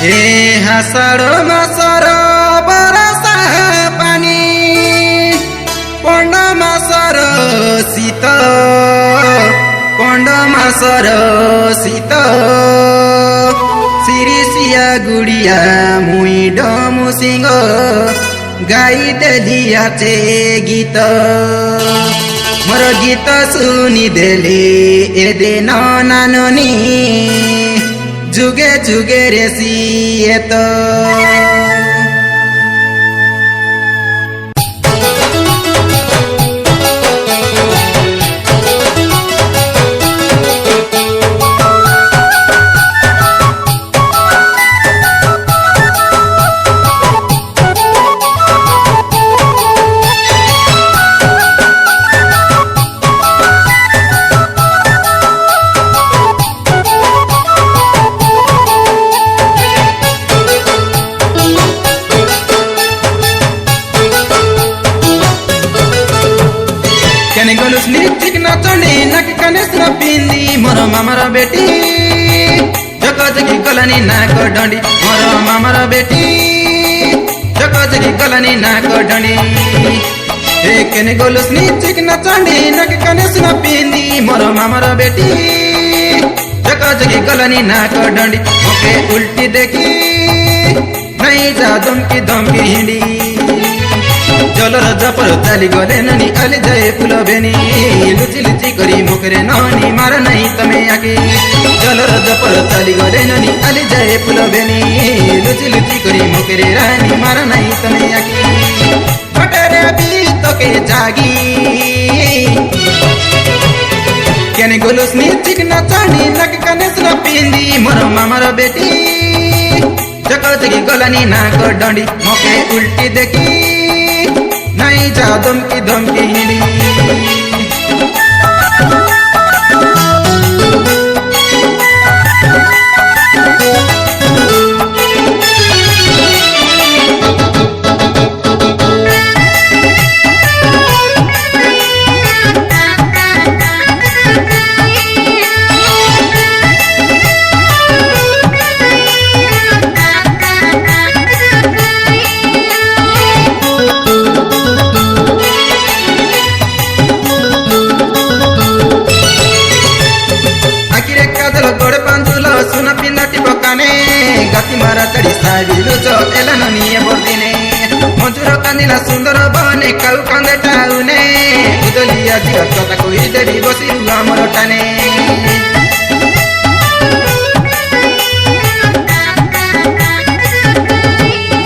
ए हासाडो मासर बरसा पानी पण्ड मासर शीत पण्ड मासर शीत सिरिसिया गुड़िया मुई डमु सिंह गाई देलिया चे गीत मोर गीत सुनी देली एदे नानोनी जुगे जुगे रेसी तो मोर मामार बेटी जको जगी गलानी नाक डंडी मोर मामार बेटी जको जगी गलानी नाक डंडी हे केने गोलुस नी चिकना चंडी नक कने सुना पिंदी मोर मामार बेटी जको जगी गलानी नाक डंडी ओके उल्टी देखी नहीं जा धमकी धमकी हिंडी जलर जपर चाली गले ननी अली जाए फुल बेनी लुची लुची करी मुकरे ननी मार नहीं तमे आके जलर जपर चाली गले ननी अली जाए फुल बेनी लुची लुची करी मुकरे रानी मार नहीं तमे आके फटरे भी तो के जागी केने गोलुस नी चिकना चांदी नक कने सुना पिंदी मोर मामार बेटी जको जगी गलानी नाक डंडी मोके उल्टी देखी नहीं जा धमकी धमकी हिंडी गति मारा चढ़ी साबिलु जो एला ननिए बोर्दिने मजुर कांदिला सुंदर बने काउ कांदे टाउने उदलिया जिया कथा कोई देवी बसी हमर टाने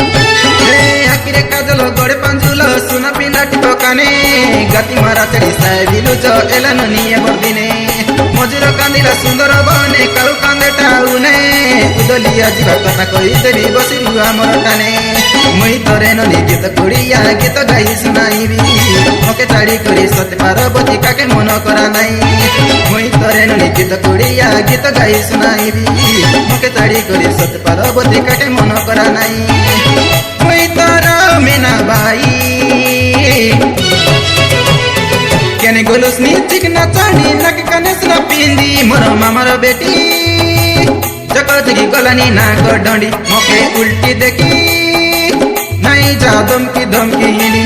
आखिरे काजल गड़े पंजुल सुना पिंडा टिपकाने गति मारा चढ़ी साबिलु जो एला ननिए बोर्दिने मजुर कांदिला सुंदर बने काउ कांदे टाउने उदलिया जीवा कथा कही देवी बसी हमर टाने मुई तोरे ननी गीत कुड़िया गीत गाई सुनाईबी मके चाड़ी करी सत्य पार्वती काके मन करा नाई मुई तोरे ननी गीत कुड़िया गीत गाई सुनाईबी मके चाड़ी करी सत्य पार्वती काके मन करा नाई मुई तोर मीना बाई केने गोलुस नी चिकना चांदी नक कने सुना पिंदी मोर मामार बेटी जको जगी गलानी नाक डंडी मोके उल्टी देखी नहीं जा धमकी धमकी हिंडी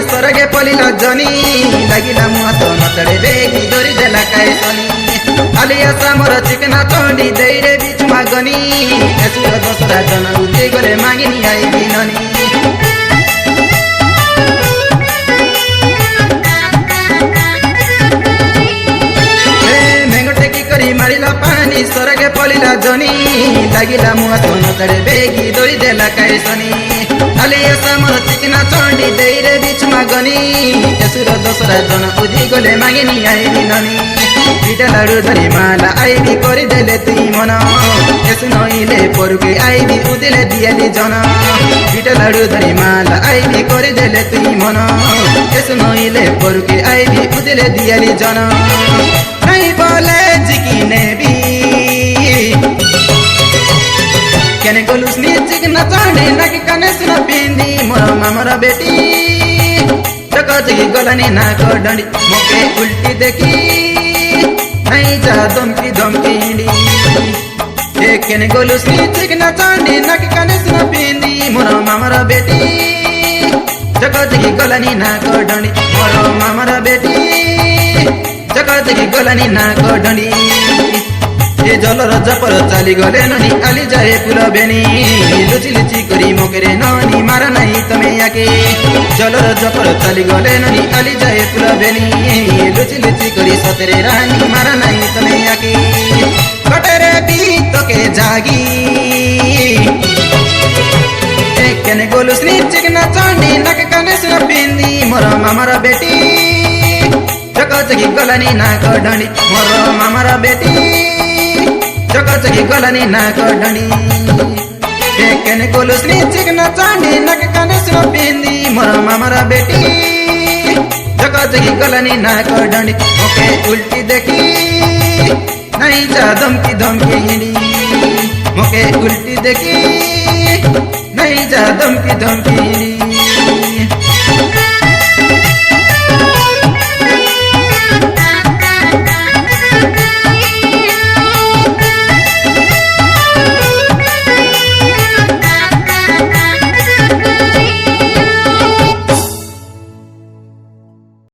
सरगे पलिला जनी लागिला मुआ तो नतड़े बेगी दोरी देला काय सनी आलिया सामर चिकना चंडी देरे बीच मागनी एसुर दसरा जन उते गले मांगिनी आई बिननी मेंगटे की करी मारिला पानी सरगे पलिला जनी लागिला मुआ तो नतड़े बेगी दोरी देला काय सनी आलिया सामर चिकना चंडी देरे बीच मागनी एसुर दसरा जन उदी गले मांगिनी आई बिननी পিঠা লাড়ু ধরি মালা আইবি করে দেলে তুই মন এসু নইলে পরুকে আইবি উদিলে দিয়ালি জন পিঠা লাড়ু ধরি মালা আইবি করে দেলে তুই মন এসু নইলে পরুকে আইবি উদিলে দিয়ালি জন নাই বলে জিকি নেবি কেনে গলুস নি জিক না চাঁদে নাকি কানে সুনা পিন্দি মোর মামার বেটি চকচকি গলানি নাক ডন্ডি মোকে উল্টি দেখি নাই যা দমকি দমকি হিঁড়ি কেনে গলুস নি জিক না চাঁদে নাকি কানে সুনা পিন্দি মোর মামার বেটি চকচকি গলানি নাক ডন্ডি মোর মামার বেটি চকচকি গলানি নাক ডন্ডি ए जलर जपर चाली गले ननी आली जाए पुल बेनी लुची लुची करी मोकेरे ननी मारा नहीं तमे याके जलर जपर चाली गले ननी आली जाए पुल बेनी लुची लुची करी सतरे रानी मारा नहीं तमे याके कटरे बीत के जागी केने गोलुस नी चिकना चांदी नक कने सुन पिंदी मोर मामार बेटी चकचकी गलानी नाक डंडी मोर मामार बेटी चकचकी गलानी नाक डंडी केने गोलुस नी चिकना चांदी नक कने सुन पिंदी मोर मामार बेटी चकचकी गलानी नाक डंडी ओके उल्टी देखी नहीं जा धमकी धमकी हिंडी मोके उल्टी देखी नहीं जा धमकी धमकी हिंडी